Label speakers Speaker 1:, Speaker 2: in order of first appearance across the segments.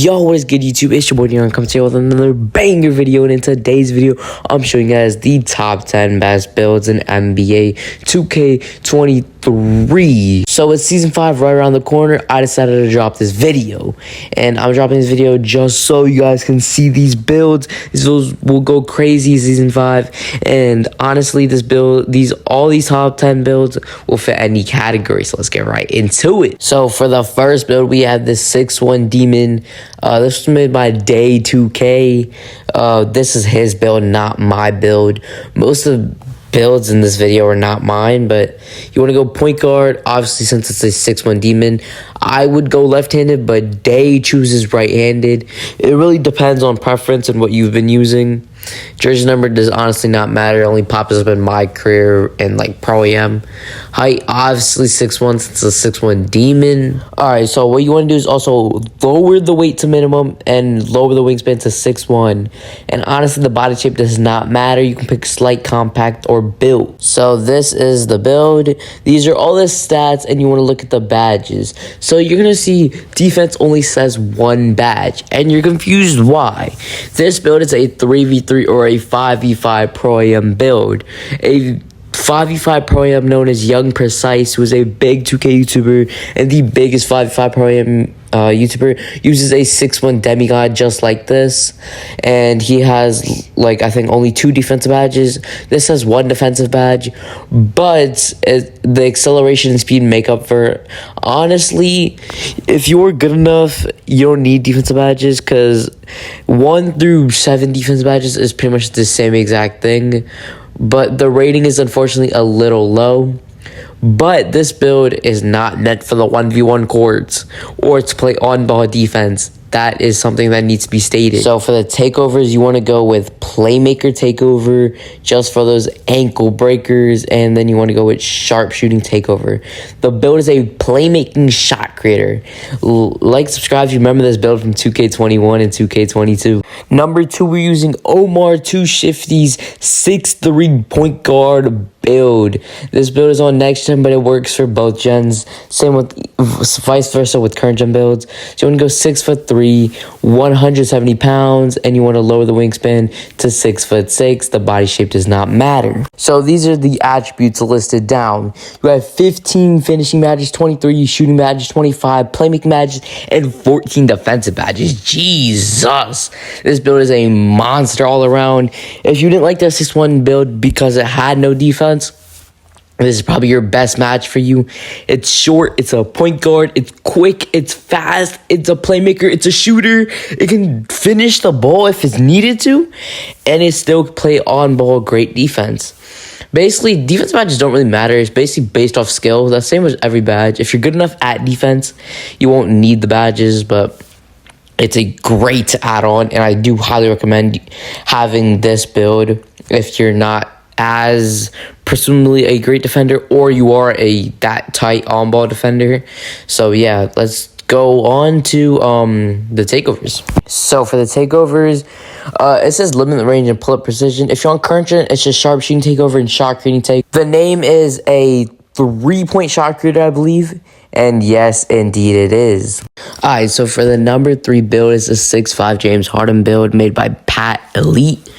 Speaker 1: Yo, what is good, YouTube? It's your boy Dion coming to you with another banger video, and in today's video, I'm showing you guys the top 10 best builds in NBA 2K23. So it's season 5 right around the corner. I decided to drop this video, and I'm dropping this video just so you guys can see these builds. These builds will go crazy season 5, and honestly, all these top 10 builds will fit any category. So let's get right into it. So for the first build, we have this 6'1" Demon. This was made by Day 2K. This is his build, not my build. Most of the builds in this video are not mine, but you want to go point guard. Obviously, since it's a 6'1" Demon, I would go left-handed, but Day chooses right-handed. It really depends on preference and what you've been using. Jersey number does honestly not matter. It only pops up in my career and like pro AM. Height, obviously 6'1", since it's a 6'1" Demon. Alright, so what you want to do is also lower the weight to minimum and lower the wingspan to 6'1". And honestly, the body shape does not matter. You can pick slight, compact, or build. So this is the build. These are all the stats, and you want to look at the badges. So you're going to see defense only says 1 badge, and you're confused why. This build is a 3v3 or a 5v5 Pro AM build. A 5v5 Pro AM known as Young Precise, who is a big 2K YouTuber and the biggest 5v5 Pro AM YouTuber, uses a 6'1" demigod just like this, and he has like I think only 2 defensive badges. This has 1 defensive badge, but the acceleration and speed make up for it. Honestly, if you're good enough, you don't need defensive badges, because 1 through 7 defensive badges is pretty much the same exact thing, but the rating is unfortunately a little low. But this build is not meant for the 1v1 courts or to play on-ball defense. That is something that needs to be stated. So for the takeovers, you want to go with playmaker takeover just for those ankle breakers, and then you want to go with sharpshooting takeover. The build is a playmaking shot creator. Like, subscribe if you remember this build from 2K21 and 2K22. Number 2, we're using Omar 2 Shifty's 6'3" point guard build. This build is on next gen, but it works for both gens. Same with vice versa with current gen builds. So you want to go 6'3", 170 pounds, and you want to lower the wingspan to 6'6". The body shape does not matter. So these are the attributes listed down. You have 15 finishing badges, 23 shooting badges, 25 playmaking badges, and 14 defensive badges. Jesus, this build is a monster all around. If you didn't like the 6'1" build because it had no defense, this is probably your best match for you. It's short, it's a point guard, it's quick, it's fast, it's a playmaker, it's a shooter. It can finish the ball if it's needed to, and it still play on ball great defense. Basically, defense badges don't really matter. It's basically based off skill. That's the same as every badge. If you're good enough at defense, you won't need the badges, but it's a great add-on, and I do highly recommend having this build if you're not as presumably a great defender, or you are that tight on-ball defender. So yeah, let's go on to the takeovers. So for the takeovers, it says limit the range and pull-up precision. If you're on current gen, it's just sharpshooting takeover and shot creating take. The name is a 3-point shot creator, I believe. And yes, indeed it is. Alright, so for the number 3 build is a 6'5" James Harden build made by Pat Elite.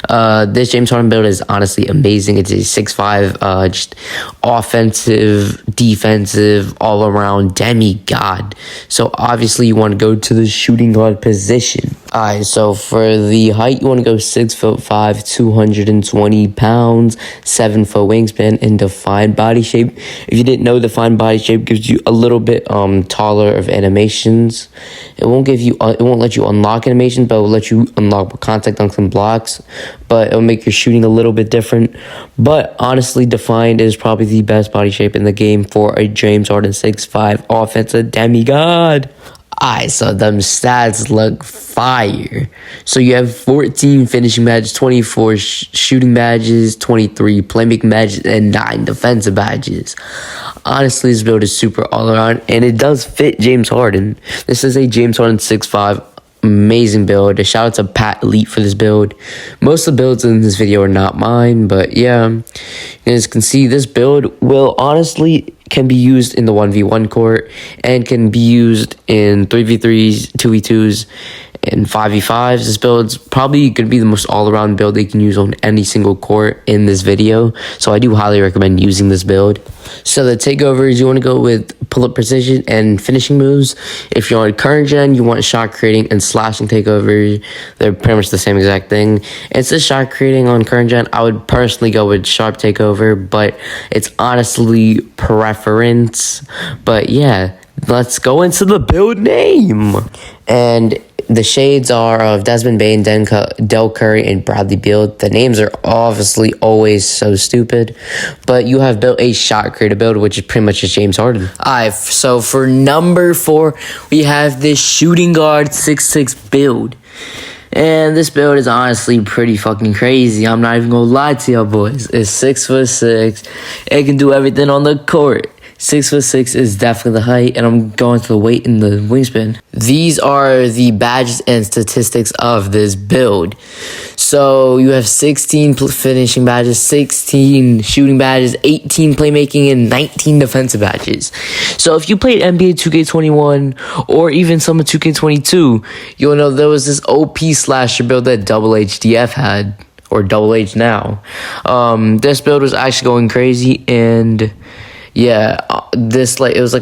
Speaker 1: This James Harden build is honestly amazing. It's a 6'5", just offensive, defensive, all-around demigod. So obviously you want to go to the shooting guard position. Alright, so for the height, you want to go 6'5", 220 pounds, 7-foot wingspan, and defined body shape. If you didn't know, defined body shape gives you a little bit taller of animations. It won't let you unlock animations, but it will let you unlock contact dunks and blocks. But it'll make your shooting a little bit different. But honestly, defined is probably the best body shape in the game for a James Harden 6'5" offensive demigod. Alright, so them stats look fire. So you have 14 finishing badges, 24 shooting badges, 23 playmaking badges, and 9 defensive badges. Honestly, this build is super all around, and it does fit James Harden. This is a James Harden 6'5" amazing build. A shout out to Pat Elite for this build. Most of the builds in this video are not mine, but yeah, you guys can see this build will honestly can be used in the 1v1 court and can be used in 3v3s, 2v2s, and 5v5s. This build's probably going to be the most all-around build they can use on any single court in this video, so I do highly recommend using this build. So the takeovers, you want to go with pull-up precision and finishing moves. If you're on current gen, you want shot creating and slashing takeovers. They're pretty much the same exact thing. It's a shot creating on current gen. I would personally go with sharp takeover, but it's honestly preference. But yeah, let's go into the build name. And the shades are of Desmond Bain, Del Curry, and Bradley Beal. The names are obviously always so stupid, but you have built a shot creator build, which is pretty much just James Harden. Alright, so for number 4, we have this shooting guard 6'6" build. And this build is honestly pretty fucking crazy. I'm not even gonna lie to y'all boys. It's 6'6". It can do everything on the court. 6'6" is definitely the height, and I'm going to the weight and the wingspan. These are the badges and statistics of this build. So you have 16 finishing badges, 16 shooting badges, 18 playmaking, and 19 defensive badges. So if you played NBA 2K21 or even some of 2K22, you'll know there was this OP slasher build that Double HDF had, or Double H now. This build was actually going crazy, and yeah, this there was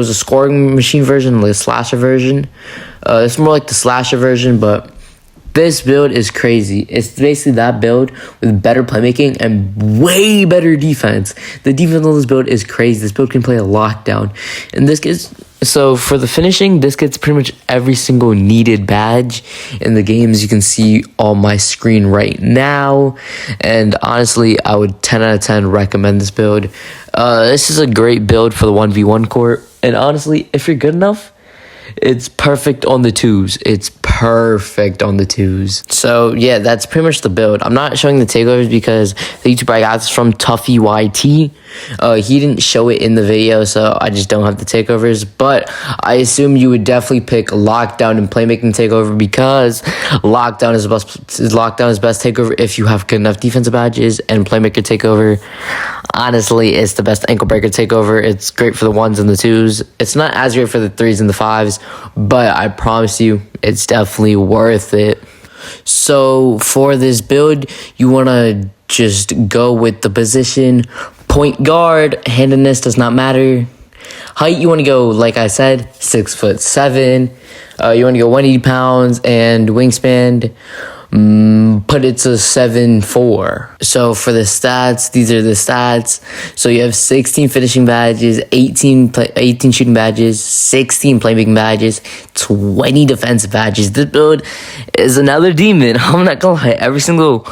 Speaker 1: a scoring machine version, like a slasher version. It's more like the slasher version, but this build is crazy. It's basically that build with better playmaking and way better defense. The defense on this build is crazy. This build can play a lockdown, and this gets. So for the finishing, this gets pretty much every single needed badge in the games you can see on my screen right now. And honestly, I would 10 out of 10 recommend this build. This is a great build for the 1v1 court. And honestly, if you're good enough, it's perfect on the twos. It's perfect on the twos. So yeah, that's pretty much the build. I'm not showing the takeovers because the YouTuber I got this from, Tuffy YT. He didn't show it in the video, so I just don't have the takeovers. But I assume you would definitely pick lockdown and playmaking takeover, because lockdown is best takeover if you have good enough defensive badges, and playmaker takeover, honestly, it's the best ankle breaker takeover. It's great for the 1s and the 2s. It's not as great for the 3s and the 5s, but I promise you, it's definitely worth it. So for this build, you want to just go with the position. Point guard, handedness does not matter. Height, you want to go, like I said, 6'7". You want to go 180 pounds, and wingspan, put it to 7'4". So for the stats, these are the stats. So you have 16 finishing badges, 18 shooting badges, 16 playmaking badges, 20 defensive badges. This build is another demon. I'm not gonna lie, every single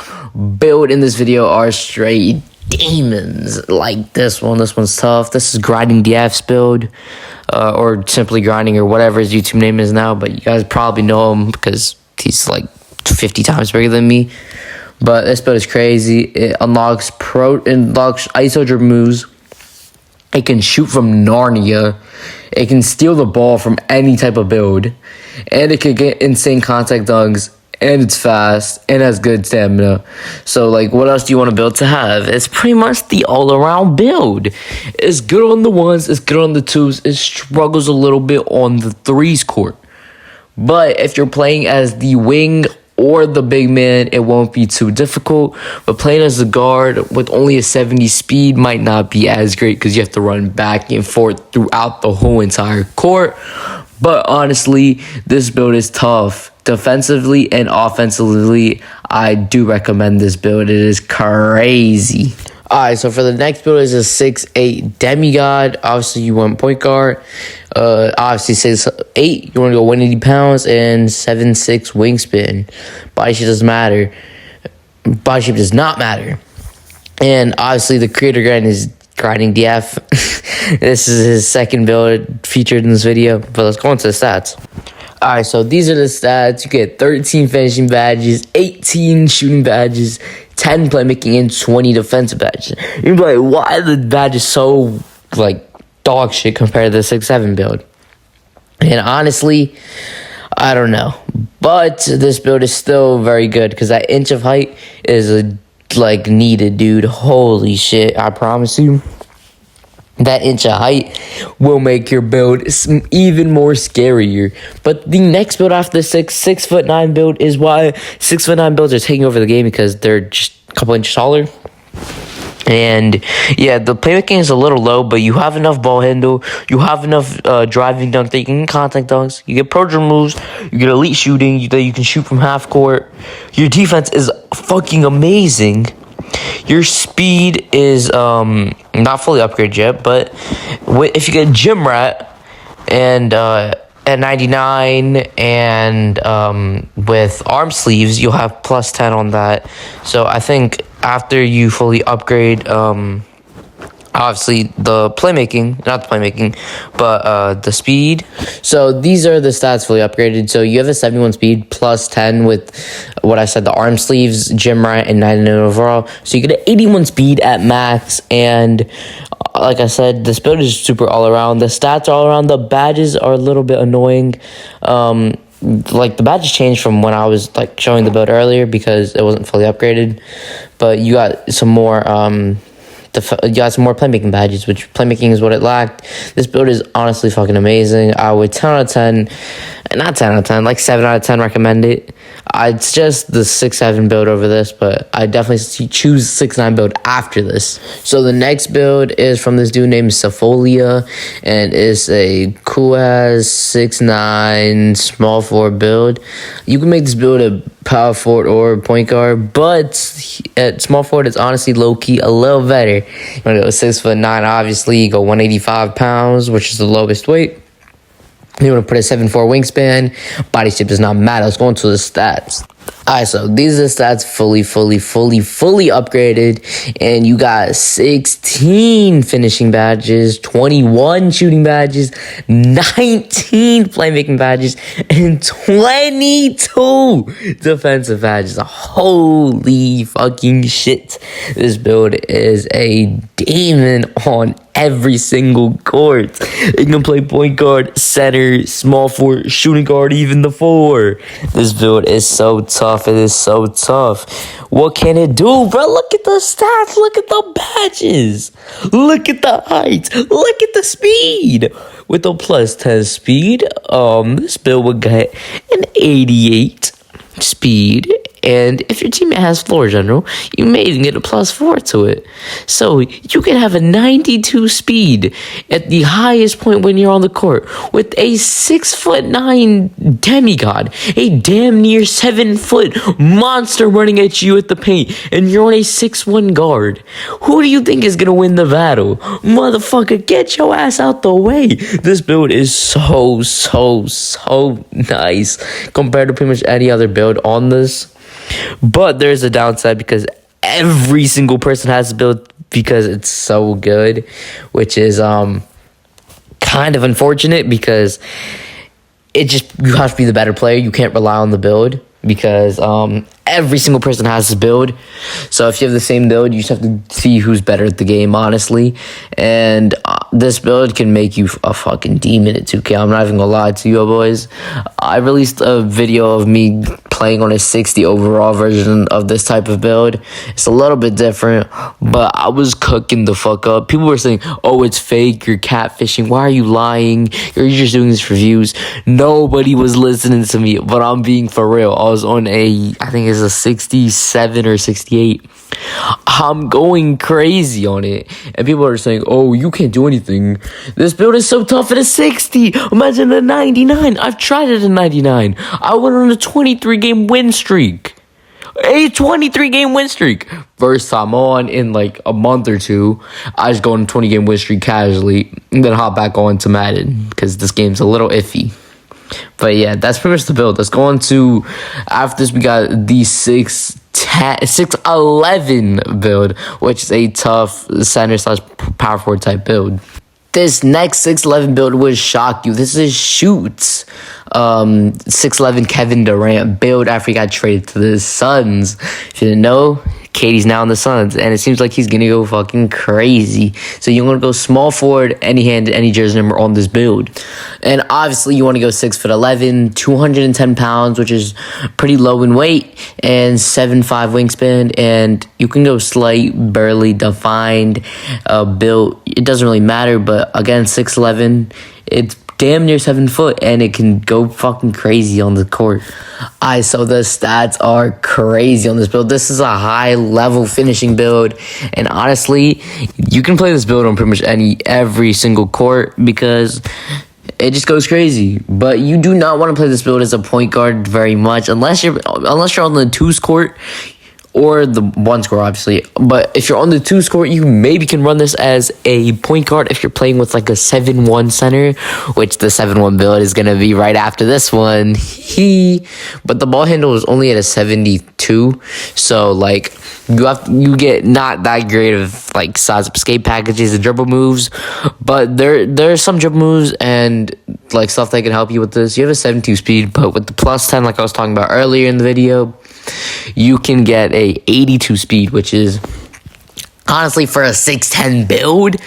Speaker 1: build in this video are straight demons. Like this one. This one's tough. This is Grinding DF's build, or simply Grinding, or whatever his YouTube name is now, but you guys probably know him because he's like 50 times bigger than me. But this build is crazy. It unlocks ISO dribble moves. It can shoot from Narnia. It can steal the ball from any type of build, and it can get insane contact dunks, and it's fast and has good stamina. So like, what else do you want to build to have? It's pretty much the all-around build. It's good on the 1s, it's good on the 2s. It struggles a little bit on the 3s court, but if you're playing as the wing or the big man, it won't be too difficult. But playing as a guard with only a 70 speed might not be as great, because you have to run back and forth throughout the whole entire court. But honestly, this build is tough. Defensively and offensively, I do recommend this build. It is crazy. Alright, so for the next build is a 6'8" demigod. Obviously, you want point guard. Obviously, 6'8", you want to go 180 pounds and 7'6" wingspan. Body shape doesn't matter. Body shape does not matter. And obviously, the creator grind is Grinding DF. This is his second build featured in this video. But let's go into the stats. Alright, so these are the stats. You get 13 finishing badges, 18 shooting badges, 10 playmaking, and 20 defensive badges. You'd be like, why are the badges so, like, dog shit compared to the 6'7" build? And honestly, I don't know. But this build is still very good because that inch of height is like needed, dude. Holy shit, I promise you. That inch of height will make your build even more scarier. But the next build after the 6'9" build is why 6'9" builds are taking over the game, because they're just a couple inches taller. And yeah, the playmaking is a little low, but you have enough ball handle, you have enough driving dunk that you can contact dunks, you get pro dribble moves, you get elite shooting that you can shoot from half court. Your defense is fucking amazing. Your speed is not fully upgraded yet, but if you get Gym Rat and at 99 and with arm sleeves, you'll have plus 10 on that. So I think after you fully upgrade obviously the playmaking, not the playmaking, but the speed. So these are the stats fully upgraded. So you have a 71 speed plus 10 with what I said, the arm sleeves, Gym Rat, and 99 overall. So you get an 81 speed at max. And like I said, this build is super all around. The stats are all around. The badges are a little bit annoying. Like the badges changed from when I was like showing the build earlier because it wasn't fully upgraded. But you got some more you got some more playmaking badges, which playmaking is what it lacked. This build is honestly fucking amazing. I would 10 out of 10, not 10 out of 10, like 7 out of 10 recommend it. It's just the 6'7" build over this, but I definitely choose 6'9" build after this. So the next build is from this dude named Safolia, and it's a cool ass 6'9" small forward build. You can make this build a power forward or point guard, but at small forward it's honestly low-key a little better. You want to go 6'9", obviously. You go 185 pounds, which is the lowest weight. You want to put a 7'4" wingspan. Body shape does not matter. Let's go into the stats. Alright, so these are the stats fully upgraded. And you got 16 finishing badges, 21 shooting badges, 19 playmaking badges, and 22 defensive badges. Holy fucking shit. This build is a demon on every single court. You can play point guard, center, small forward, shooting guard, even the 4. This build is so tough. It is so tough. What can it do, bro? Look at the stats. Look at the badges. Look at the height. Look at the speed. With a plus 10 speed, this build would get an 88 speed. And if your teammate has floor general, you may even get a plus 4 to it. So you can have a 92 speed at the highest point when you're on the court with a 6'9" demigod, a damn near 7-foot monster running at you at the paint, and you're on a 6'1" guard. Who do you think is gonna win the battle? Motherfucker, get your ass out the way. This build is so nice compared to pretty much any other build on this. But there's a downside because every single person has to build because it's so good, which is kind of unfortunate because you have to be the better player. You can't rely on the build because every single person has to build. So if you have the same build, you just have to see who's better at the game, honestly. And this build can make you a fucking demon at 2K. I'm not even gonna lie to you boys. I released a video of me playing on a 60 overall version of this type of build. It's a little bit different, but I was cooking the fuck up. People were saying, oh, it's fake, you're catfishing, why are you lying, you're just doing this for views. Nobody was listening to me, but I'm being for real. I was on I think it's a 67 or 68. I'm going crazy on it, and people are saying, oh, you can't do anything. This build is so tough at a 60. Imagine a 99. I've tried it at 99. I went on a 23-game win streak. A 23-game win streak. First time on in like a month or two. I just go on a 20-game win streak casually, and then hop back on to Madden because this game's a little iffy. But yeah, that's pretty much the build. Let's go on to, after this, we got the 6'11" build, which is a tough center/power forward type build. This next 6'11" build would shock you. This is shoots. 6'11" Kevin Durant build after he got traded to the Suns. If you didn't know, KD's now in the Suns, and it seems like he's gonna go fucking crazy. So you want to go small forward, any hand, any jersey number on this build. And obviously you want to go 6'11", 210 pounds, which is pretty low in weight, and 7'5" wingspan. And you can go slight, barely defined build. It doesn't really matter, but again, 6'11", it's damn near 7 foot, and it can go fucking crazy on the court. Alright, so the stats are crazy on this build. This is a high level finishing build, and honestly, you can play this build on pretty much every single court because it just goes crazy. But you do not want to play this build as a point guard very much unless you're on the twos court. Or the one score, obviously. But if you're on the two score, you maybe can run this as a point guard if you're playing with like a 7-1 center, which the 7-1 build is going to be right after this one. But the ball handle is only at a 72. So, like, you get not that great of, like, size up escape packages and dribble moves. But there's some dribble moves and, like, stuff that can help you with this. You have a 72 speed, but with the plus 10, like I was talking about earlier in the video, you can get a 82 speed, which is honestly for a 6'10" build,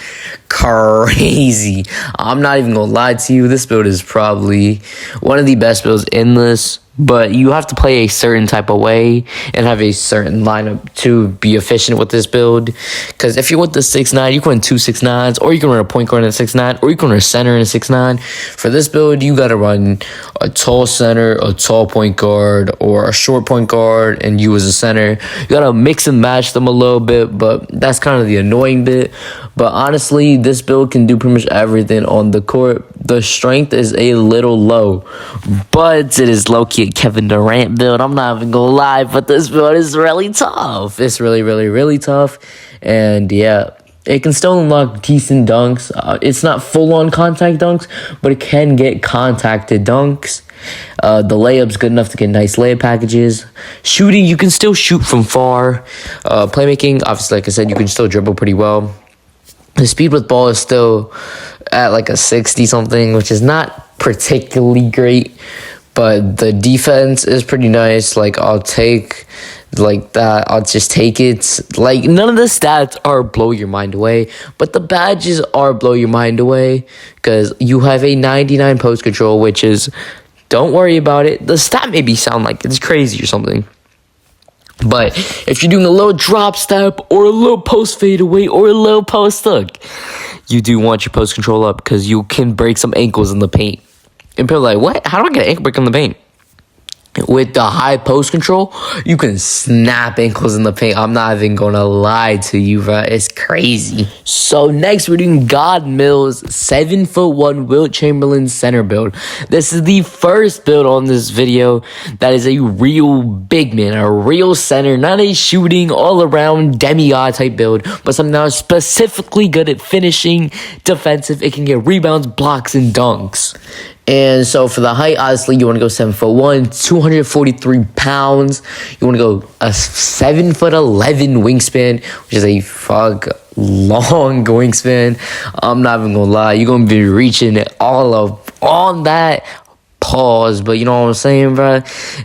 Speaker 1: crazy. I'm not even gonna lie to you, this build is probably one of the best builds in this. But you have to play a certain type of way and have a certain lineup to be efficient with this build. Because if you want the 6'9", you can run two 6'9s, or you can run a point guard in a 6'9", or you can run a center in a 6'9". For this build, you got to run a tall center, a tall point guard, or a short point guard, and you as a center. You got to mix and match them a little bit, but that's kind of the annoying bit. But honestly, this build can do pretty much everything on the court. The strength is a little low, but it is low-key a Kevin Durant build. I'm not even gonna lie, but this build is really tough. It's really, really, really tough. And yeah, it can still unlock decent dunks. It's not full-on contact dunks, but it can get contacted dunks. The layup's good enough to get nice layup packages. Shooting, you can still shoot from far. Playmaking, obviously, like I said, you can still dribble pretty well. The speed with ball is still at like a 60-something, which is not particularly great. But the defense is pretty nice. Like, I'll take like that. I'll just take it. Like, none of the stats are blow your mind away, but the badges are blow your mind away because you have a 99 post control, which is, don't worry about it. The stat maybe sound like it's crazy or something. But if you're doing a little drop step or a little post fadeaway or a little post hook, you do want your post control up because you can break some ankles in the paint. And people are like, what? How do I get an ankle break in the paint? With the high post control, you can snap ankles in the paint. I'm not even gonna lie to you, bro. It's crazy. So next, we're doing God Mills 7'1" Wilt Chamberlain center build. This is the first build on this video that is a real big man, a real center, not a shooting all around demigod type build, but something that is specifically good at finishing, defensive. It can get rebounds, blocks, and dunks. And so for the height, honestly, you want to go 7'1", 243 pounds. You want to go a 7'11" wingspan, which is a long wingspan. I'm not even gonna lie, you're gonna be reaching it all up on that. Pause, but you know what I'm saying, bro?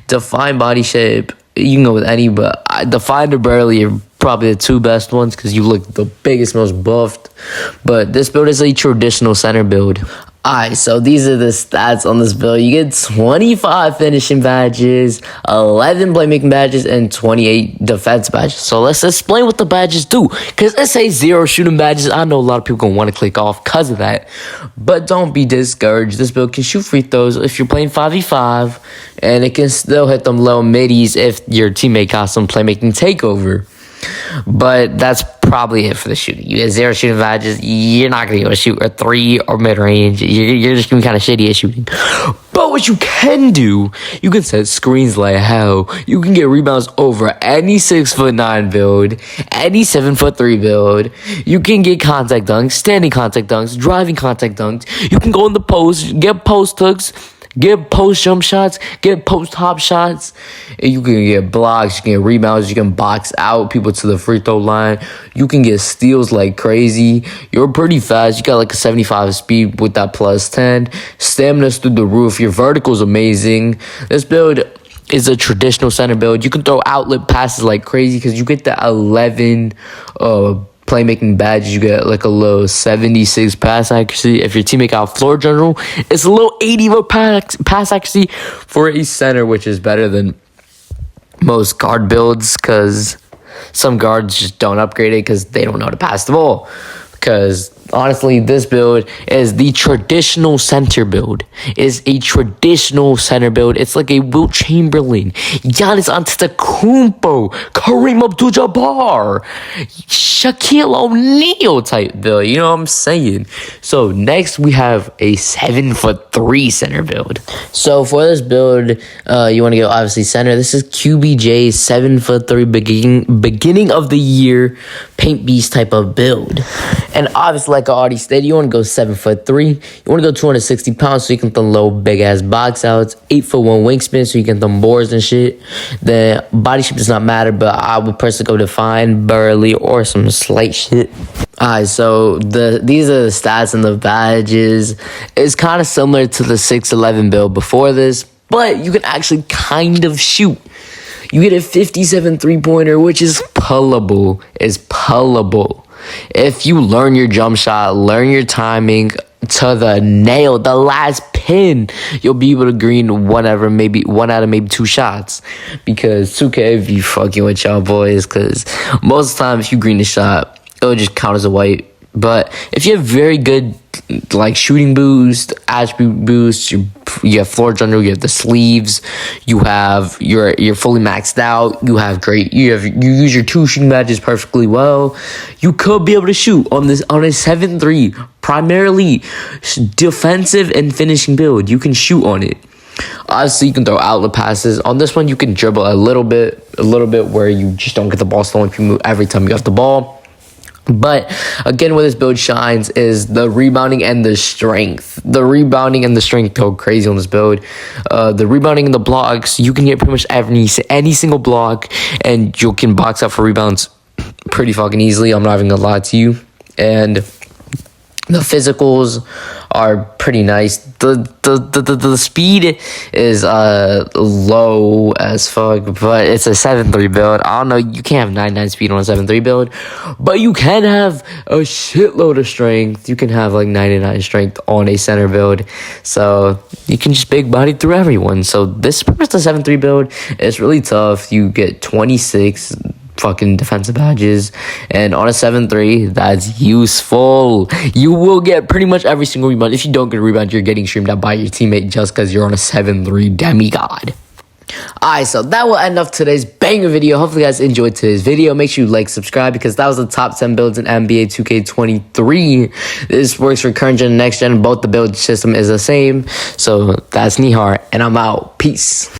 Speaker 1: Defined body shape, you can go with any, but defined or barely are probably the two best ones because you look the biggest, most buffed. But this build is a traditional center build. Alright, so these are the stats on this build. You get 25 finishing badges, 11 playmaking badges, and 28 defense badges. So let's explain what the badges do. Because it says 0 shooting badges. I know a lot of people going to want to click off because of that. But don't be discouraged. This build can shoot free throws if you're playing 5v5. And it can still hit them low middies if your teammate got some playmaking takeover. But that's probably it for the shooting. You get 0 shooting badges. You're not going to be able to shoot a 3 or mid-range. You're just going to be kind of shitty at shooting. But what you can do, you can set screens like hell. You can get rebounds over any 6'9" build, any 7'3" build. You can get contact dunks, standing contact dunks, driving contact dunks. You can go in the post, get post hooks, Get post jump shots, get post hop shots. And you can get blocks, you can get rebounds, you can box out people to the free throw line. You can get steals like crazy. You're pretty fast. You got like a 75 speed with that plus 10. Stamina's through the roof. Your vertical's amazing. This build is a traditional center build. You can throw outlet passes like crazy because you get the 11 playmaking badges. You get like a low 76 pass accuracy. If your teammate got floor general, it's a low 80 pass accuracy for a center, which is better than most guard builds because some guards just don't upgrade it because they don't know how to pass the ball. Because honestly, this build is the traditional center build. It's a traditional center build. It's like a Wilt Chamberlain, Giannis Antetokounmpo, Kareem Abdul-Jabbar, Shaquille O'Neal type build. You know what I'm saying? So next we have a 7'3" center build. So for this build, you want to go obviously center. This is QBJ's 7'3" beginning of the year paint beast type of build. And obviously, like I already stated, you want to go 7'3". You want to go 260 pounds so you can throw low, big ass box outs. 8'1" wingspan so you can throw boards and shit. The body shape does not matter, but I would personally go define, burly, or some slight shit. Alright, so these are the stats and the badges. It's kind of similar to the 6'11" build before this, but you can actually kind of shoot. You get a 57 3-pointer, which is pullable. It's pullable. If you learn your jump shot, learn your timing to the nail, the last pin, you'll be able to green whatever, maybe one out of maybe 2 shots. Because 2K be fucking with y'all boys. Because most of the time, if you green the shot, it'll just count as a white. But if you have very good like shooting boost, attribute boost, you have floor general, you have the sleeves, you're fully maxed out, you use your 2 shooting badges perfectly well, you could be able to shoot on a 7'3", primarily defensive and finishing build. You can shoot on it. Obviously, you can throw outlet passes. On this one, you can dribble a little bit where you just don't get the ball stolen if you move every time you have the ball. But again, where this build shines is the rebounding and the strength. The rebounding and the strength go crazy on this build. The rebounding and the blocks, you can get pretty much any single block, and you can box out for rebounds pretty fucking easily. I'm not even gonna lie to you. And the physicals are pretty nice. The speed is low as fuck, but it's a 7'3" build. I don't know, you can't have 99 speed on a 7'3" build, but you can have a shitload of strength. You can have like 99 strength on a center build, so you can just big body through everyone. So this is pretty much the 7'3" build. It's really tough. You get 26 fucking defensive badges, and on a 7'3", that's useful. You will get pretty much every single rebound. If you don't get a rebound, you're getting streamed out by your teammate just because you're on a 7'3" demigod. Alright, so that will end off today's banger video. Hopefully you guys enjoyed today's video. Make sure you like, subscribe, because that was the top 10 builds in NBA 2K23. This works for current gen and next gen. Both the build system is the same. So that's Nihar, and I'm out. Peace.